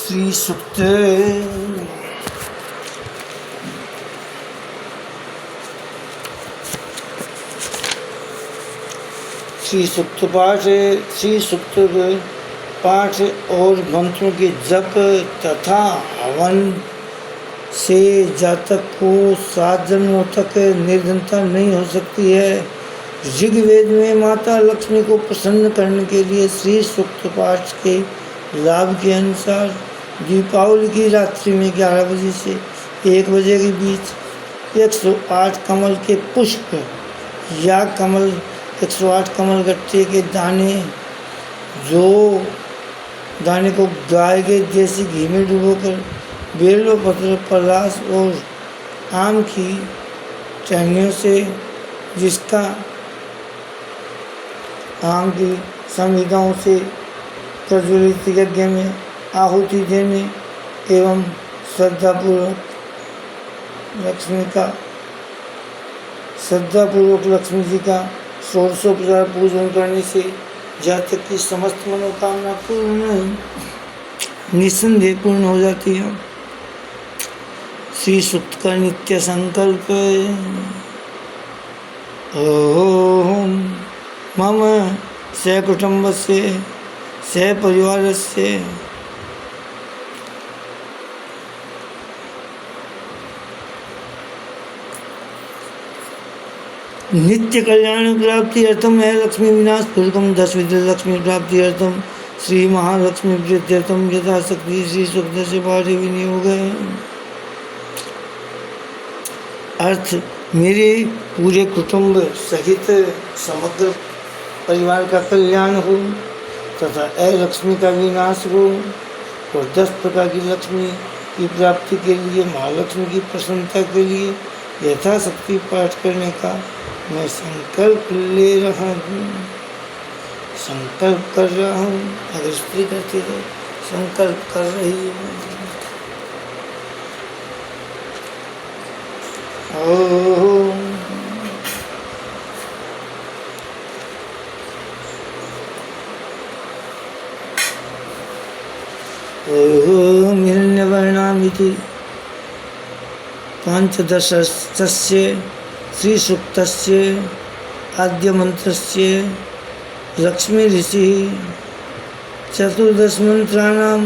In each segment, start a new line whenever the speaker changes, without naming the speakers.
श्री सूक्त श्री सूक्त पाठ और मंत्रों के जप तथा हवन से जातक को 7 जन्मों तक निर्धनता नहीं हो सकती है। ऋग्वेद में माता लक्ष्मी को प्रसन्न करने के लिए श्री सूक्त पाठ के लाभ के अनुसार दीपावली की रात्रि में 11 बजे से 1 बजे के बीच 108 कमल के पुष्प या 108 कमल गट्टे के दाने को गाय के देसी घी में डुबोकर बेलपत्र, पलाश और आम की टहनियों से जिसका आम की संविधाओं से प्रज्वलित यज्ञ में आहुति देने एवं श्रद्धापूर्वक लक्ष्मी जी का षोडशोपचार पूजन करने से जातक की समस्त मनोकामना निस्संदेह पूर्ण हो जाती है। श्री सूक्त का नित्य संकल्प। ओम मम सकुटुम्बस्य सपरिवारस्य नित्य कल्याण प्राप्ति अर्थम है लक्ष्मी विनाश पूर्वकम 10 विद्या लक्ष्मी प्राप्ति अर्थम श्री महालक्ष्मी प्रीत्यर्थम यथाशक्ति श्री सूक्त से पाठ विनियोग है। अर्थ, मेरे पूरे कुटुंब सहित समग्र परिवार का कल्याण हो तथा लक्ष्मी का विनाश हो और 10 प्रकार की लक्ष्मी की प्राप्ति के लिए महालक्ष्मी की प्रसन्नता के लिए यथाशक्ति पाठ करने का मैं संकल्प ले रहा हूँ, संकल्प कर रहा हूँ। अगर स्त्री करती तो संकल्प कर रही हूँ। ओम हिरण्यवर्णामिति पंचदशस्य श्री सूक्तस्य आद्य मंत्रस्य लक्ष्मी ऋषि 14 मंत्राणाम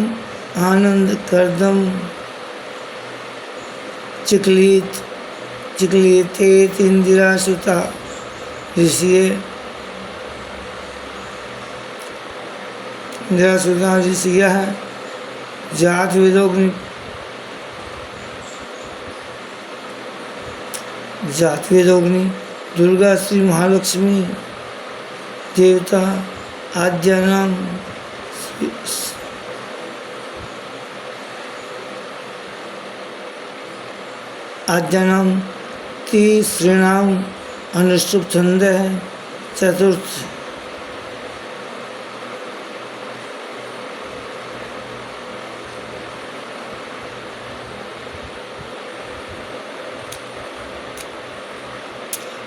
आनंद कर्दम चिक्लिते इंदिरा सुता ऋषियः जातवेदोग्नि दुर्गा श्री महालक्ष्मी देवता आद्यानाम तीसृणाम अनुष्टुप छंद है। चतुर्थ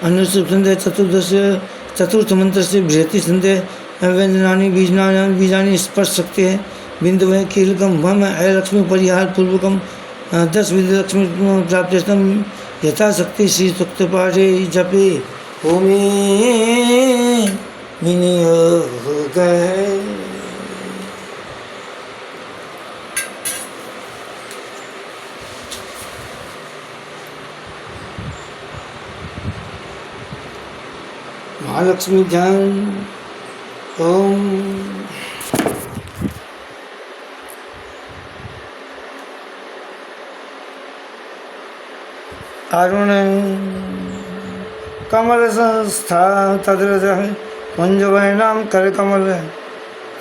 अनुष्टुप छंद चतुर्थ मंत्र से बृहति छंद व्यंजनानि बीजानि स्पर्श सकते हैं। बिंदु है कीलकम वम लक्ष्मी परिहार पूर्वकम 10 विद्या लक्ष्मी प्राप्त्यर्थम यथाशक्ति श्री सूक्त पाठ जपे होमे विनियोग है। महालक्ष्मी ध्यान। ओम अरुण कमल संस्था तद्रज कुंजवर्णाम करकमल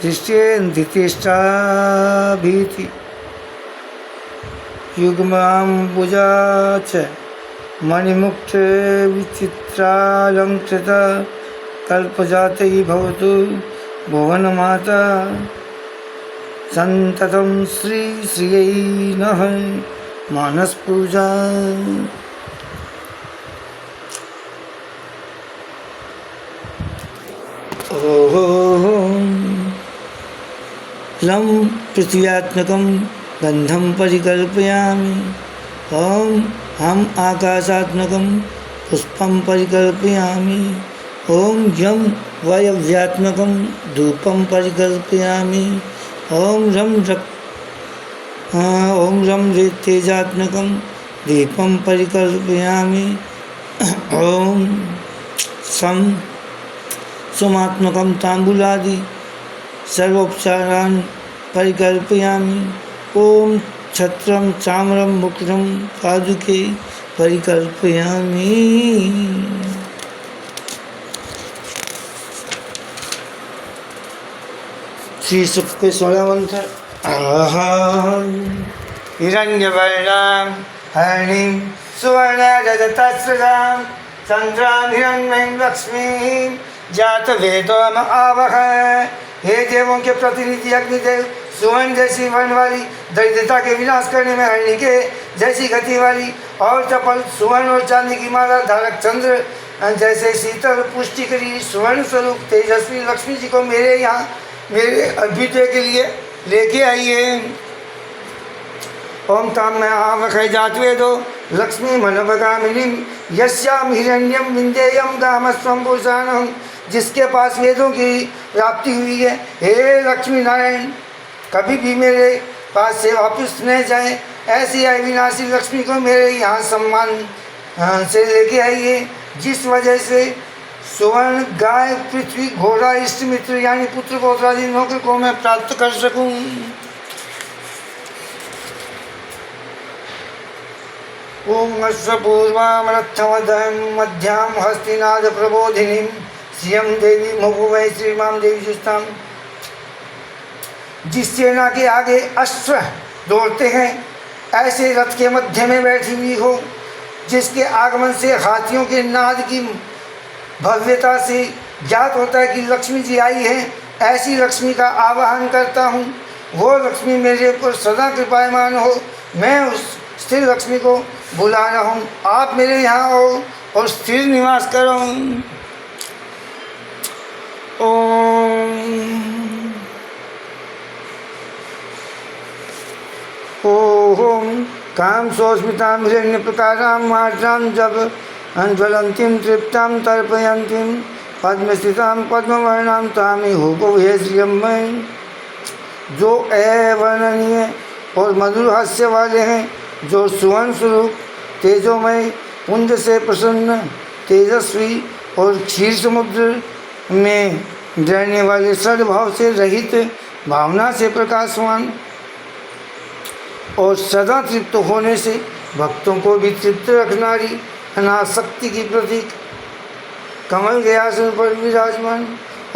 दृष्टिष्ठा भीति युग्माम्बुजा च मणिमुक्त विचित्रालंकृत कल्पजातयी भवतु भुवनमाता संततं श्री श्रियै नः मानस पूजा। ओम लं पृथ्व्यात्मकं गंधम परिकल्पयामि। ओम हम आकाशात्मकं पुष्पं परिकल्पयामि। ओम यम वायव्यात्मकं धूपं परिकल्पयामि। ओम रम तेजात्मकं दीपं परिकल्पयामि। ओम सम सोमात्मकं तांबूलादि सर्वोपचारान् परिकल्पयामि। ओम छत्रं चाम्रं मुकुटं पादुके परिकल्पयामि। श्री सुख के 16 मंत्र। हिरण्यवर्णां हरिणीं सुवर्णरजतस्रजां चन्द्रां हिरण्मयीं लक्ष्मीं जातवेदोम आवह। हे देवों के प्रतिनिधि अग्निदेव, सुवर्ण जैसी वर्ण वाली दरिद्रता के विनाश करने में हरिणी के जैसी गति वाली और चपल सुवर्ण और चांदी की माला धारक चंद्र जैसे शीतल पुष्टिकरी सुवर्ण स्वरूप तेजस्वी लक्ष्मी जी को मेरे यहाँ मेरे अभ्युदय के लिए लेके आइए। ओम ताम मैं आवक जातवेदो लक्ष्मी मनोभगामिनी यस्याम हिरण्यम विंदेयम गामस्वम पुरुषाणम, जिसके पास वेदों की प्राप्ति हुई है। हे लक्ष्मी नारायण, कभी भी मेरे पास से वापस न जाए, ऐसी अविनाशी लक्ष्मी को मेरे यहाँ सम्मान से लेके आइए, जिस वजह से सुवर्ण गाय पृथ्वी घोड़ा इष्ट मित्र यानी पुत्र पौत्रादि नौकर को मैं प्राप्त कर सकूं। ओम अश्वपूर्वामरथमदं मध्यां हस्तिनाद प्रबोधिनीं श्रियं देवी महुवै श्रीमां देवी जुष्टां। जिस सेना के आगे अश्व दौड़ते हैं, ऐसे रथ के मध्य में बैठी हुई हो, जिसके आगमन से हाथियों के नाद की भव्यता से ज्ञात होता है कि लक्ष्मी जी आई है, ऐसी लक्ष्मी का आवाहन करता हूँ। वो लक्ष्मी मेरे ऊपर सदा कृपायमान हो। मैं उस स्थिर लक्ष्मी को बुला रहा हूँ, आप मेरे यहाँ आओ और स्थिर निवास करो। ओम काम सोस्मितां हिरण्य प्रकारां मार्जां जब ज्वलंतीं तृप्तां तर्पयन्तीं पद्मस्थितां पद्मवर्णां तामि हुकुभे श्रियम्मय। जो अवर्णनीय और मधुर हास्य वाले हैं, जो सुवर्ण स्वरूप तेजोमय पुंज से प्रसन्न तेजस्वी और क्षीर समुद्र में रहने वाले सद्भाव से रहित भावना से प्रकाशवान और सदा तृप्त होने से भक्तों को भी तृप्त रखनारी अनासक्ति की प्रतीक कमल के आसन पर विराजमान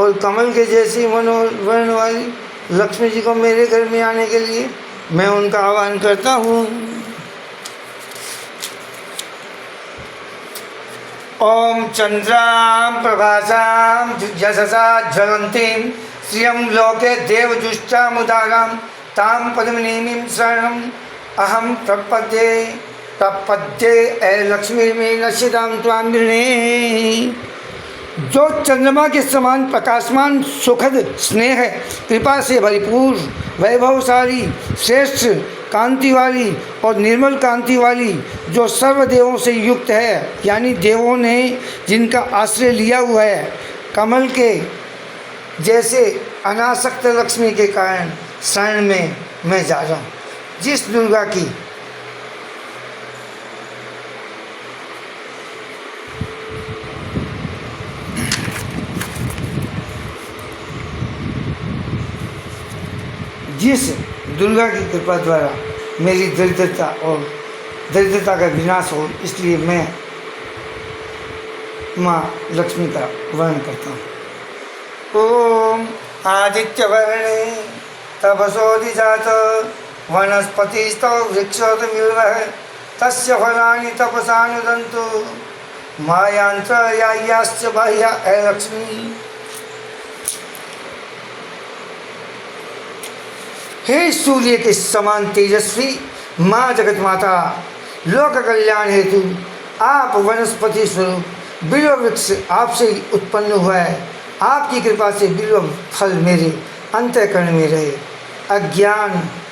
और कमल के जैसी मनोवर्ण वाली लक्ष्मी जी को मेरे घर में आने के लिए मैं उनका आह्वान करता हूँ। ओम चंद्रां प्रभासां यशसा ज्वलंतीं श्रियं लोके देवजुष्टामुदारां तां पद्मिनीं शरणं अहं प्रपद्ये ऐ लक्ष्मी में नश्यतां त्वां वृणे। जो चंद्रमा के समान प्रकाशमान सुखद स्नेह कृपा से भरपूर वैभवशाली श्रेष्ठ कांति वाली और निर्मल कांति वाली, जो सर्वदेवों से युक्त है, यानी देवों ने जिनका आश्रय लिया हुआ है, कमल के जैसे अनासक्त लक्ष्मी के कारण शरण में मैं जा रहा हूँ। जिस दुर्गा की कृपा द्वारा मेरी दरिद्रता का विनाश हो, इसलिए मैं माँ लक्ष्मी का वर्णन करता हूँ। ओम आदित्य वर्णे तपसोदिजात वनस्पतिस्तव वृक्षोत विर्वः तस्य फलानि तपसानुदन्तु मायांतर्यायाश्च बाह्या ऐ लक्ष्मी। हे सूर्य के समान तेजस्वी माँ जगत माता, लोक कल्याण हेतु आप वनस्पति स्वरूप बिल्व वृक्ष आपसे उत्पन्न हुआ है। आपकी कृपा से बिल्व फल मेरे अंतःकरण में रहे। अज्ञान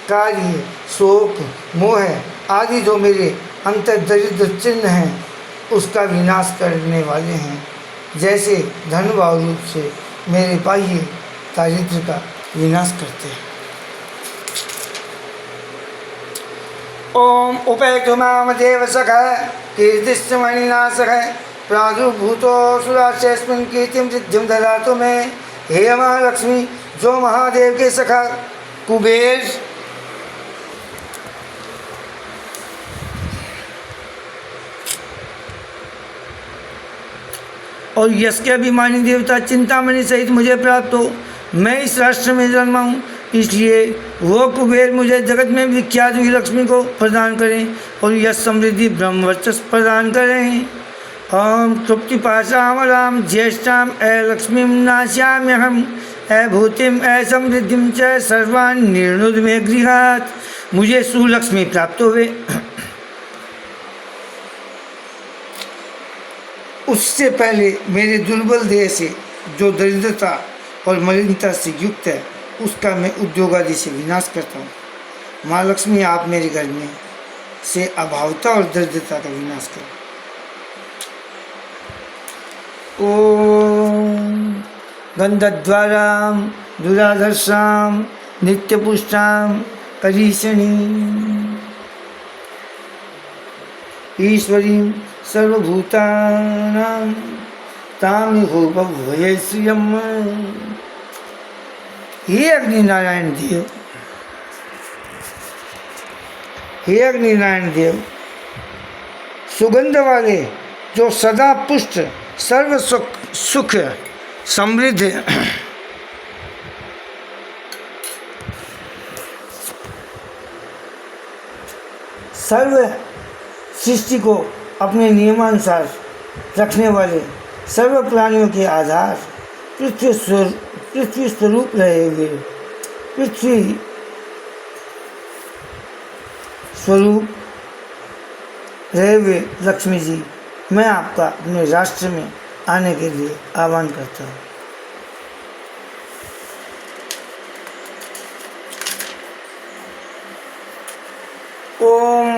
कार्य शोक, मोह आदि जो मेरे अंतर दरिद्र चिन्ह हैं उसका विनाश करने वाले हैं। जैसे धन भाव रूप से मेरे बाह्य दारिद्र्य का विनाश करते हैं। ओम उपेक्षु माम देव सखः कीर्तिश्च मणिनाशः प्रादुर्भूतो सुरास्यस्मिन् कीर्तिं सिद्धिं ददातु मे। हे महालक्ष्मी, जो महादेव के सखा कुबेर और यश के अभिमानी देवता चिंतामणि सहित मुझे प्राप्त हो। मैं इस राष्ट्र में जन्मा हूँ, इसलिए वो कुबेर मुझे जगत में विख्यात हुई लक्ष्मी को प्रदान करें और यश समृद्धि ब्रह्म वर्चस्व प्रदान करें। ओम तृप्तिपाशामलां ज्येष्ठां लक्ष्मीं नाश्याम्यहम् भूतिम समृद्धिं च सर्वान् निर्णुद मे गृहात्। मुझे सुलक्ष्मी प्राप्त हुए। उससे पहले मेरे दुर्बल देह से जो दरिद्रता और मलिनता से युक्त है उसका मैं उद्योग आदि से विनाश करता हूँ। माँ लक्ष्मी, आप मेरे घर में से अभावता और दरिद्रता का विनाश करो। ओम गंधद्वारां दुराधर्षां नित्यपुष्टां करीषणी ईश्वरीं सर्वभूतानां तामिहो भवये श्रियम्। हे अग्नि नारायण देव, हे अग्नि नारायण देव, सुगंध वाले जो सदा पुष्ट सर्व सुख समृद्ध सर्व सृष्टि को अपने नियमानुसार रखने वाले सर्व प्राणियों के आधार पृथ्वी स्वरूप रहे हुए पृथ्वी स्वरूप रहे हुए लक्ष्मी जी, मैं आपका अपने राष्ट्र में आने के लिए आह्वान करता हूँ। ओम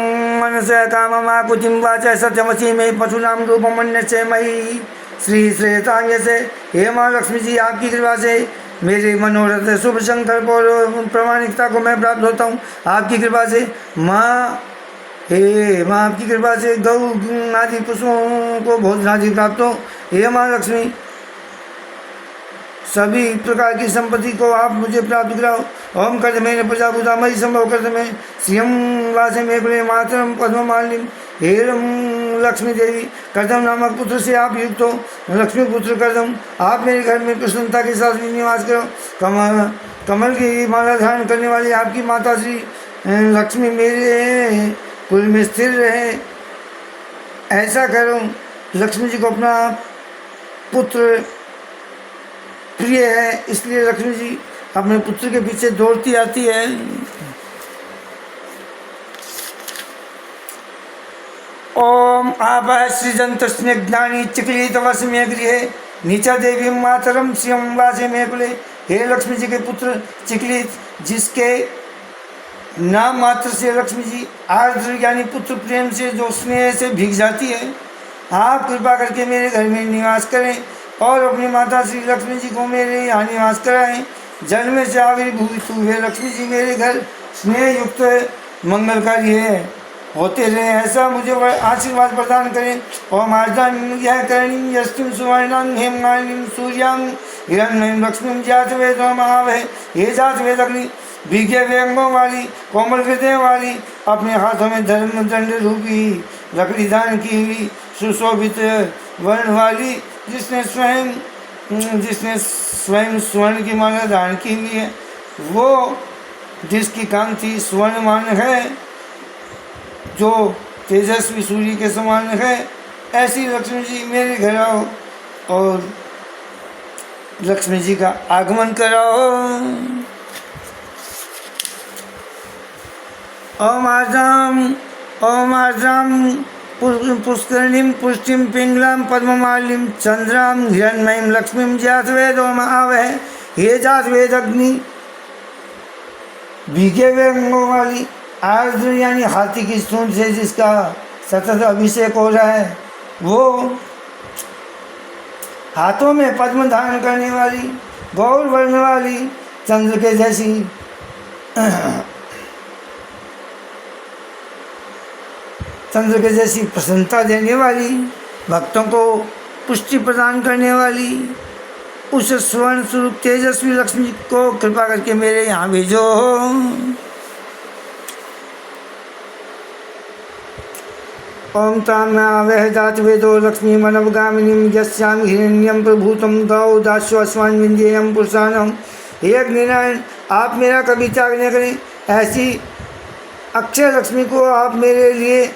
मनसा काममाकुतिं वाचा सत्यमसी मे पशुनाम रूपमन्यसे मयि श्री श्रेतांग से। हे माँ लक्ष्मी जी, आपकी कृपा से मेरे मनोरथ शुभ संकल्प और प्रामाणिकता को मैं प्राप्त होता हूँ। आपकी कृपा से माँ, हे माँ, आपकी कृपा से गौ आदि पशुओं को भोजन आदि प्राप्त हो। हे माँ लक्ष्मी, सभी प्रकार की संपत्ति को आप मुझे प्राप्त कराओ। ओम कर्त मेरे प्रजापुता मई संभव कर्त में श्रियम वासे मेकुले मातरम पद्ममालिम। हे लक्ष्मी देवी, कर्दम नामक पुत्र से आप युक्त हो। लक्ष्मी पुत्र कर्दम, आप मेरे घर में प्रसन्नता के साथ निवास करो। कमल की माला धारण करने वाली आपकी माता श्री लक्ष्मी मेरे कुल में स्थिर रहे, ऐसा करो। लक्ष्मी जी को अपना पुत्र प्रिय है, इसलिए लक्ष्मी जी अपने पुत्र के पीछे दौड़ती आती है। ओम आप सृजंत स्निग्धानी चिकलित वश में गृहे नीचा देवी मातरम श्रियम वासे में कुले। हे लक्ष्मी जी के पुत्र चिकलित, जिसके नाम मात्र से लक्ष्मी जी आर्द्र यानी पुत्र प्रेम से जो स्नेह से भीग जाती है, आप कृपा करके मेरे घर में निवास करें और अपनी माता श्री लक्ष्मी जी को मेरे यहाँ निवास कराएं। जल में से आविर्भूत हुए लक्ष्मी जी मेरे घर स्नेह युक्त मंगलकारी है होते रहे, ऐसा मुझे आशीर्वाद प्रदान करें। ओम आर्द्रां यह करणीं यष्टिं सुवर्णां हेमालिनीं सूर्यां हिरण्मयीं लक्ष्मीं जात वेदो महावह। हे जात वेद अग्नि, भीगे व्यंगों वाली, कोमल हृदय वाली, अपने हाथों में धर्म दंड रूपी लकड़ी दान की हुई, सुशोभित वर्ण वाली, जिसने स्वयं स्वर्ण की माला धारण की हुई है, वो जिसकी कांति स्वर्णमान है, जो तेजस्वी सूर्य के समान है, ऐसी लक्ष्मी जी मेरे घर आओ और लक्ष्मी जी का आगमन कराओ। ओम आर्द्रां पुष्करणीं पुष्टिं पिंगलां पद्ममालिनीं चंद्रां हिरण्मयीं लक्ष्मीं जातवेदो महावह। हे जातवेद अग्नि, भीगे व्यंगों वाली, आर्द्र यानी हाथी की सूंड से जिसका सतत अभिषेक हो रहा है, वो हाथों में पद्म धारण करने वाली गौर वर्ण वाली चंद्र के जैसी प्रसन्नता देने वाली, भक्तों को पुष्टि प्रदान करने वाली उस स्वर्ण स्वरूप तेजस्वी लक्ष्मी को कृपा करके मेरे यहाँ भेजो। ओम ताम्यावह जात वेदो लक्ष्मी मनवगामिनीं यस्यामि हिरण्यं प्रभूतं गौ दास्यो अस्मान् विन्द्येयं पुरुषाणं। हे अग्निनारायण, आप मेरा कभी त्याग न करें, ऐसी अक्षय लक्ष्मी को आप मेरे लिए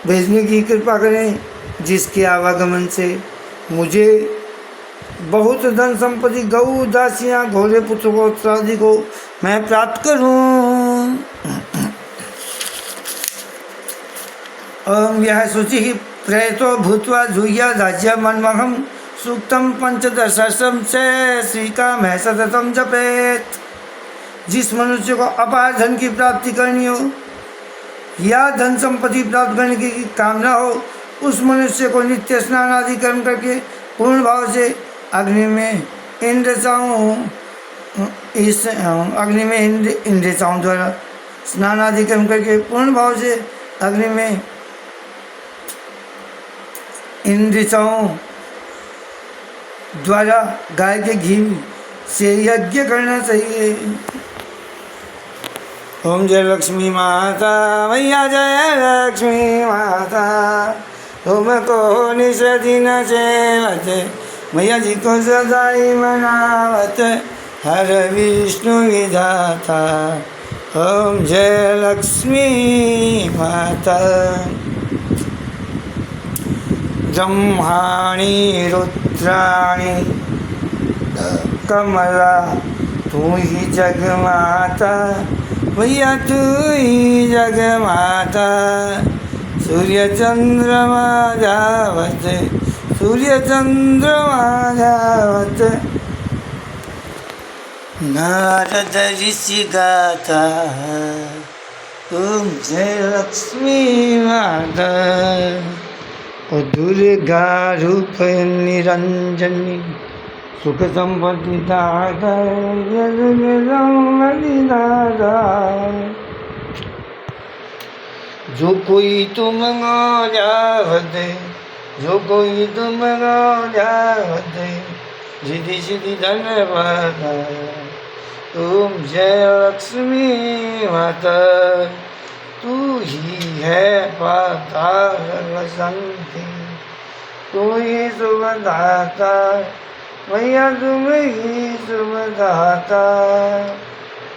भेजने की कृपा करें, जिसके आवागमन से मुझे बहुत धन संपत्ति, गौ दासियाँ, घोड़े, पुत्र पौत्र आदि को मैं प्राप्त करूं। ओम यह शुचि प्रयतो भूत्वा जुह्या राज्य मनमहम सूक्तम पंचदशम से श्रीकाम है सततम जपेत। जिस मनुष्य को अपार धन की प्राप्ति करनी हो या धन संपत्ति प्राप्त करने की कामना हो, उस मनुष्य को नित्य स्नान आदि कर्म करके पूर्ण भाव से अग्नि में इंद्रियों द्वारा स्नान आदि कर्म करके पूर्ण भाव से अग्नि में इंद्रियों द्वारा गाय के घी से यज्ञ करना चाहिए। ओम जय लक्ष्मी माता मैया, जय लक्ष्मी माता, तुमको निज दिन सेवत, मैया जी को सदाई मनावत, हर विष्णु विधाता। ओम जय लक्ष्मी माता। ब्रह्माणि रुद्राणि कमला, तू ही जगमाता, मैया तू ही जगमाता। सूर्य चंद्रमा जावत, सूर्य चंद्रमा जावत, नारद ऋषि गाता। ओम जय लक्ष्मी माता। ओ दुर्गा रूप निरंजनी, सुख संपत्ति दाता, जो कोई तुम जावत, जो कोई तुम जावत, जिधि सिद्धि धन पाता। तुम जय लक्ष्मी माता, तू ही है पाताल वसंती, तू ही सुखदाता, मैया तुम ही सुखदाता।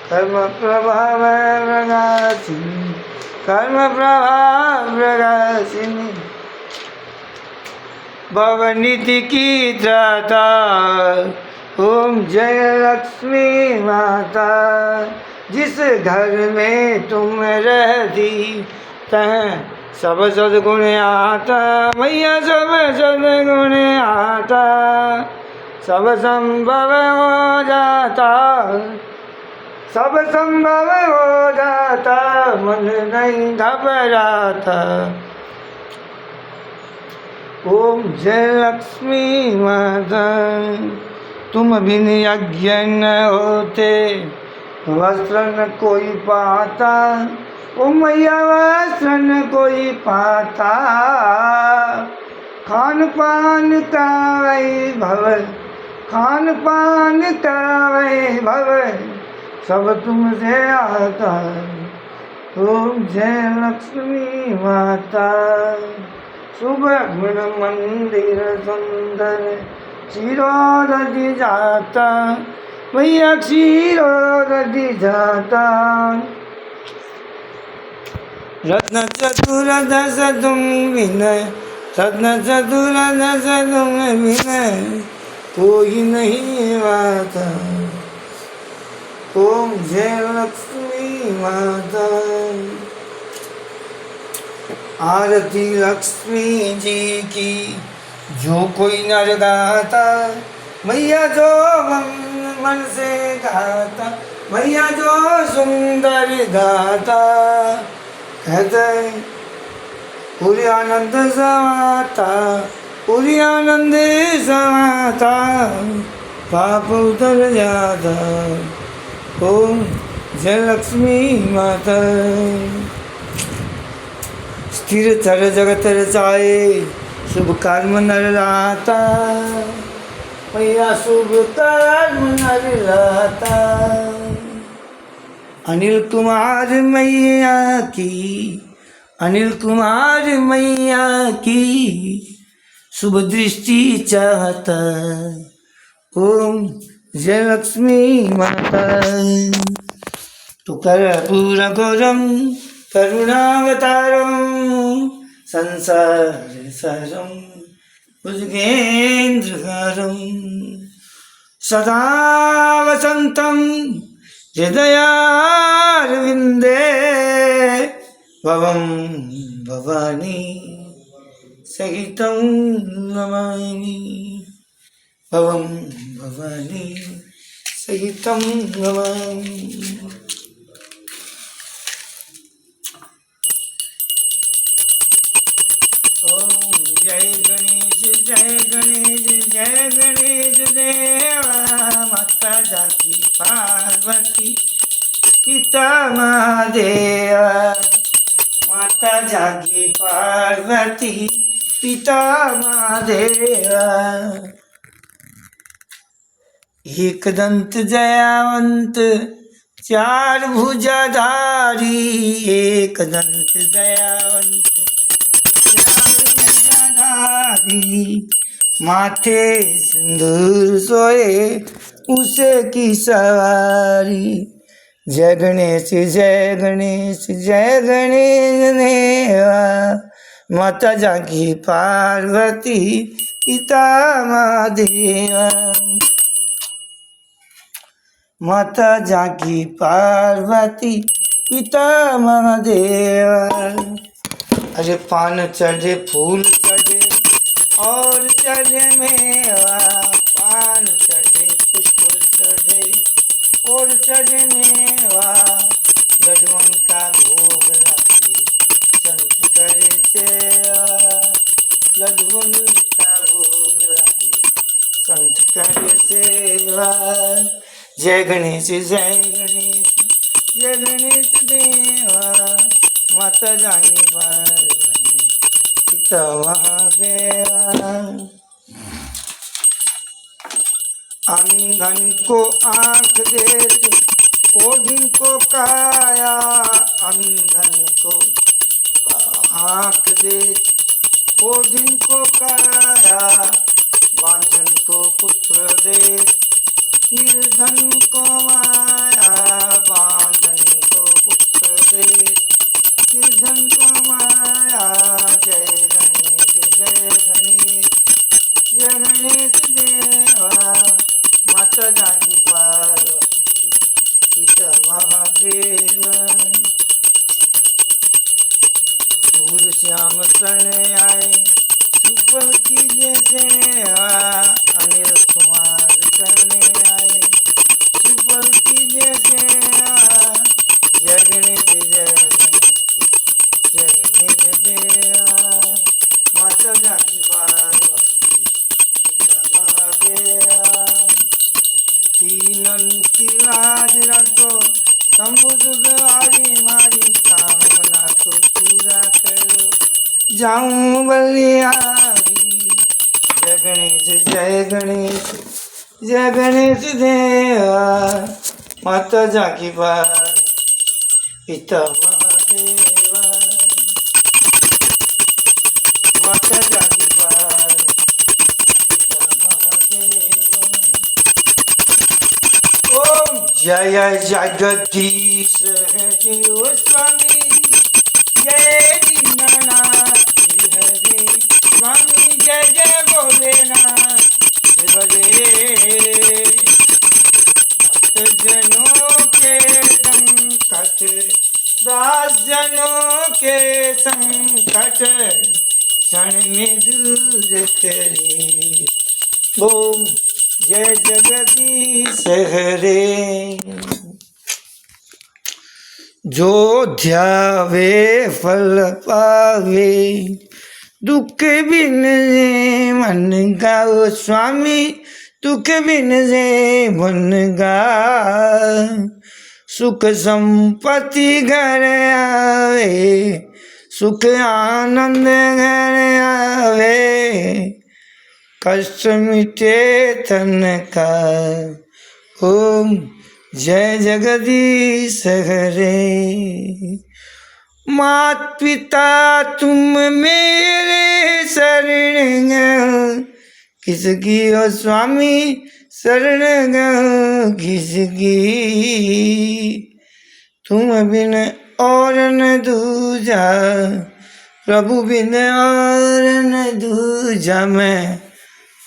कर्म प्रभाव प्रकाशिनी, कर्म प्रभाव प्रकाशिनी, भवनीति की त्राता। ओम जय लक्ष्मी माता। जिस घर में तुम रहती तह सब सद्गुण आता, मैया सब सद्गुण आता। सब संभव हो जाता, सब संभव हो जाता, मन नहीं घबराता। ओम जय लक्ष्मी माता। तुम बिन यज्ञ न होते, वस्त्र न कोई पाता, ओ मैया वस्त्र न कोई पाता। खान पान का वैभव, खान पान का वैभव, सब तुमसे आता। ओम जय लक्ष्मी माता। सुब्रह्मण्य मंदिर सुंदर, क्षीरोदधि जाता, मैया क्षीरोदधि जाता। रत्न चतुर्दश तुम विनय, रत्न चतुर्दश तुम विनय, कोई नहीं आता। ओम जय लक्ष्मी माता। आरती लक्ष्मी जी की जो कोई नर गाता, मैया जो मन से गाता, मैया जो सुंदर गाता। हृदय पूरी आनंद समाता, पूरी आनंद समाता, पाप उतर जाता। ओम जय लक्ष्मी माता। स्थिर थर जगत रचाए, शुभ कर्म नर लाता, मैया शुभ कर्म नर लाता। अनिल कुमार मैया की, अनिल कुमार मैया की शुभ दृष्टि चाहता। ओम जय लक्ष्मी माता। तो कर्पूर गौरम करुणावतारम संसार सारम भुजगेन्द्रहारम सदा वसंतं हृदयारविन्दे भवं भवानी सहितं नमामि, भवं भवानी सहितं नमामि। ओम जय गणेश जय गणेश जय गणेश देवा, माता जाकी पार्वती पिता महादेवा, माता जाकी पार्वती पिता महादेवा। एक दंत दयावंत चार भुजाधारी, एक दंत दयावंत माथे सिंदूर सोए उसे की सवारी। जय गणेश जय गणेश जय गणेश देवा, माता जागी पार्वती पिता महादेवा, माता जागी पार्वती पिता महादेवा। अरे पान चढ़े फूल चढ़े और चढ़े मेवा, पान चढ़े पुष्प चढ़े और चढ़े मेवा, गजवन का भोग लागे संत करे सेवा, गजवन का भोग लागे संत करे सेवा। जय गणेश जय गणेश जय गणेश देवा, माता जानी पार्वती पिता महादेवा। अंधन को आँख दे कोढ़िन को काया, अंधन को आँख दे कोढ़िन को काया, बांझन को पुत्र दे निर्धन को माया, बांधन को पुत्र दे निर्धन को माया। जय गणेश जय गणेश जय गणेश देवा, माता जागी पार्वती पिता महादेवा। सूर्य श्याम शरण आए सुफल की जैसे, अनिल कुमार शरण आए सुफल की जैसे। जय गणेश जय गणेश जय गणेश देवा, माता जागी पार्वती पिता महादेवा। तीनन की लाज रखो शंभु सुखवारी, मारी कामना को पूरा करो जाऊं बलिहारी। जय गणेश जय गणेश जय गणेश देवा, माता जागी पार्वती पिता महादेवा, माता जागी पार्वती पिता महादेवा। ओम जय जगदीश हरि स्वामी, जय दीनानाथ हरे स्वामी, जय जय भोलेनाथ भले। भक्तजनों के संकट दास जनों के संकट क्षण में दूर करे। ओम जय जगदीश हरे। जो ध्यावे फल पावे, दुख बिन जे मन गाओ स्वामी, दुख बिन जे मन गा। सुख संपत्ति घर आवे, सुख आनंद घर आवे, कष्ट मिटे तन का। ओम जय जगदीश हरे। मात पिता तुम मेरे शरण गए, किसकी हो स्वामी शरण गए किसकी। तुम बिन और न दूजा, प्रभु बिन और न दूजा, मैं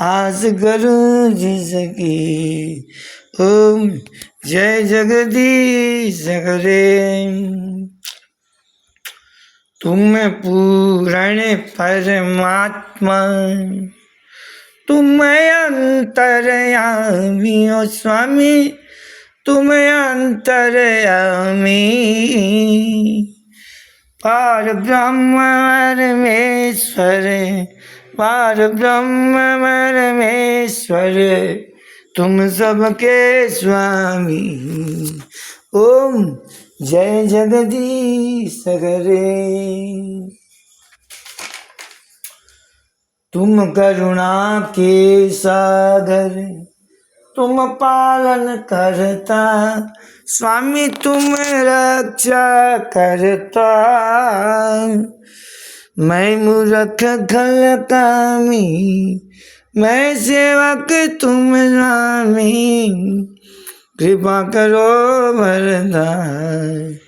आस करूं जिसकी। ओम जय जगदीश हरे। तुम पूर्ण परमात्मा, तुम अंतर्यामी हो स्वामी, तुम अंतर्यामी। पार ब्रह्म परमेश्वर, पार ब्रह्म परमेश्वर, तुम सबके स्वामी। ओम जय जगदीश हरे। तुम करुणा के सागर, तुम पालन करता स्वामी, तुम रक्षा करता। मैं मूर्ख खल कामी, मैं सेवक तुम स्वामी, कृपा करो वरदान।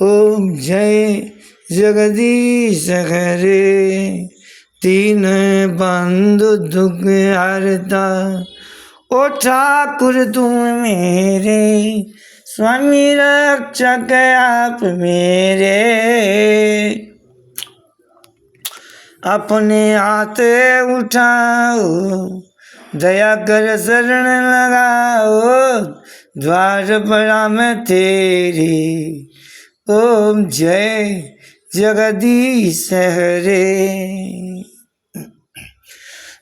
ओम जय जगदीश हरे। तीन बंधु दुख हरता, ओ ठाकुर तुम मेरे, स्वामी रक्षक आप मेरे। अपने हाथ उठाओ, दया कर शरण लगाओ, द्वार बड़ा मैं तेरे। ओम जय जगदीश हरे।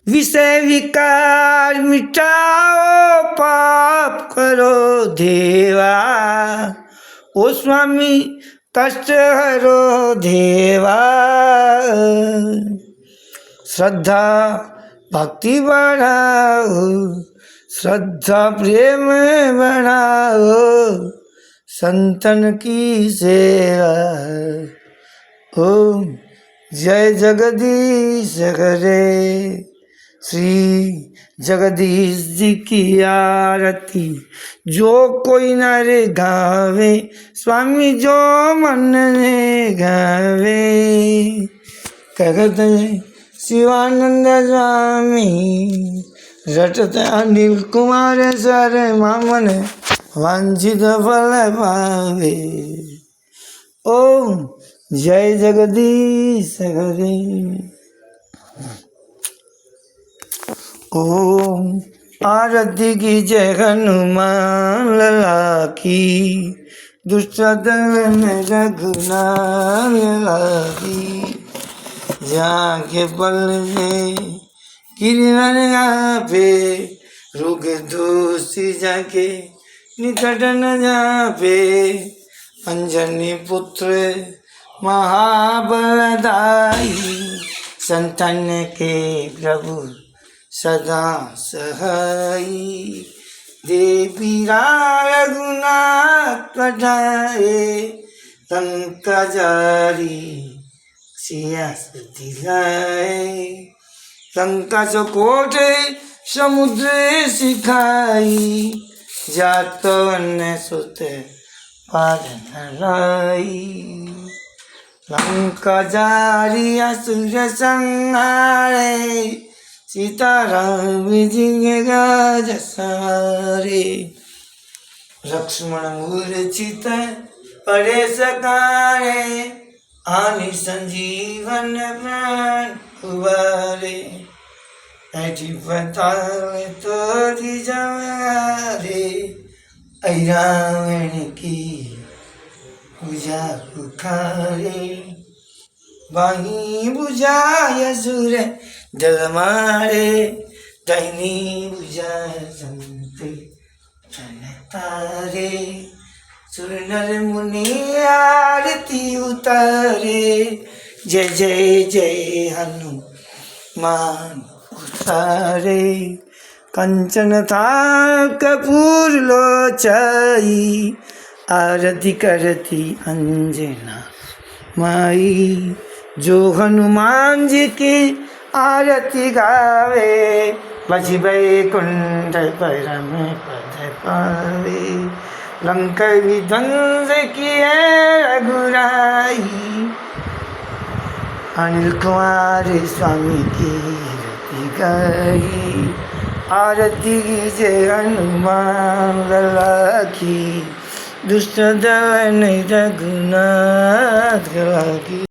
विषय विकार मिटाओ, पाप करो देवा, ओ स्वामी कष्ट हरो देवा। श्रद्धा भक्ति बढ़ाओ, श्रद्धा प्रेम बढ़ाओ, संतन की सेवा। ओम जय जगदीश हरे। श्री जगदीश जी की आरती जो कोई नर गावे, स्वामी जो मन ने गावे। कहते शिवानंद स्वामी, रटते अनिल कुमार सर मामन, वांछित फल पावे। ओम जय जगदीश हरे। ओम आरती की जय हनुमान लला की, दुष्ट दलन रघुनाथ लागी। जाके पल में किरण पे, रोग दोषी जाके निकट न जापे। अंजनी पुत्र महाबलदाई, संतन के प्रभु सदा सहाई। देवी रघुनाथ पठाए, लंका जारी सिया दिलाए। लंका चकोट समुद्र सिखाई, जात वन सुत पार न लाई। लंका जारी असुर संहारे, सीताराम जी गाज सवारे। लक्ष्मण मूर्छित पड़े सकारे, आनि संजीवन प्राण उबारे। ऐठी पताल तोरी जवारे, ऐ रावण की पूजा पुकारे बाही बुझाय सुर जल मारे दाहिनी बुझाय जमते तारे सुर नर मुनि आरती उतारे जय जय जय हनुमान उतारे कंचन था कपूर लोचाई आरती करती अंजना माई जो हनुमान जी की आरती गावे बज बैकुंठ परम पद पावे लंका विध्वंस किए रघुराई अनिल कुमार स्वामी की रति गाई आरती जय हनुमान लला की दुष्ट दवन रघुनाथ की।